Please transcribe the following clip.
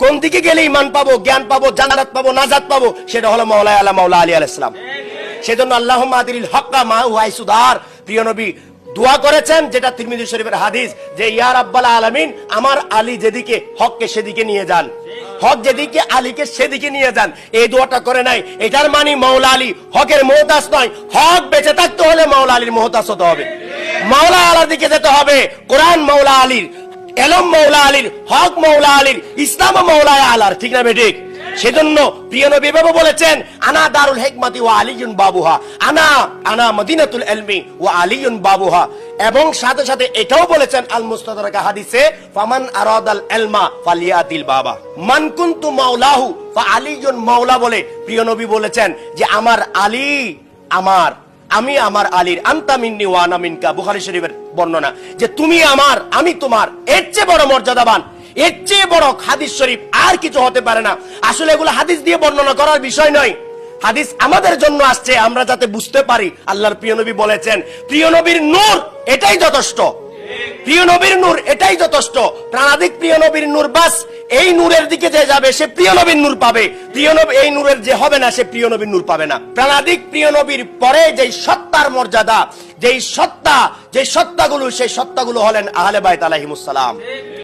কোন দিকে গেলে ঈমান পাবো, জ্ঞান পাবো, জান্নাত পাবো, নাজাত পাবো, সেটা হলো মাওলা আলা মাওলা আলী আলাইহিস সালাম। সেজন্য আল্লাহুম্মা আদিল হক্কা মা হুয়া হাইসুদার, প্রিয় নবী দোয়া করেছেন, যেটা তিরমিজি শরীফের হাদিস, যে ইয়া রাব্বাল আলামিন, আমার আলী যেদিকে হককে সেদিকে নিয়ে যান, হক যেদিকে আলীকে সেদিকে নিয়ে যান। এই দোয়াটা করে নাই, এটার মানে মাওলা আলী হকের মুহতাজ নয়। হক বেঁচে থাকতে হলে মাওলা আলীর মুহতাজ হতে হবে, মাওলা আলার দিকে যেতে হবে। কোরআন মাওলা আলীর, এলম মাওলা আলীর, হক মাওলা আলীর, ইসলাম মাওলা আলার, ঠিক না বেঠিক? সেজন্য প্রিয় নবী বাবা বলেছেন, আনা দারুল হিকমাতি ওয়া আলিয়ুন বাবুহা, আনা মদিনাতুল ইলমি ওয়া আলিয়ুন বাবুহা। এবং সাথে সাথে এটাও বলেছেন আল মুস্তাদরাক হাদিসে, ফামান আরাদাল ইলমা ফালিয়াতিল বাবা মান কুনতু মাওলাহু ফা আলিয়ুন মাওলা। বলে প্রিয় নবী বলেছেন যে আমার আলী আমার, আমি আমার আলীর, আনতা মিন্নি ওয়া আনা মিনকা, বুখারী শরীফের বর্ণনা, যে তুমি আমার আমি তোমার। এর চেয়ে বড় মর্যাদাবান, এর চেয়ে বড় হাদিস শরীফ আর কিছু হতে পারে না। আসলে এগুলো হাদিস দিয়ে বর্ণনা করার বিষয় নয়, হাদিস আমাদের জন্য আসছে আমরা যাতে বুঝতে পারি। আল্লাহর প্রিয় নবী বলেছেন, প্রিয় নবীর নূর এটাই যথেষ্ট, প্রিয় নবীর নূর এটাই যথেষ্ট। প্রাণাধিক প্রিয় নবীর নূর, বাস এই নূরের দিকে যে যাবে সে প্রিয় নবীর নূর পাবে, প্রিয় নবী এই নূরের যে হবে না সে প্রিয় নবীর নূর পাবে না। প্রাণাধিক প্রিয় নবীর পরে যেই সত্তার মর্যাদা, যেই সত্তাগুলো, সেই সত্তাগুলো হলেন আহলে বাইত আলাইহিমুস সালাম।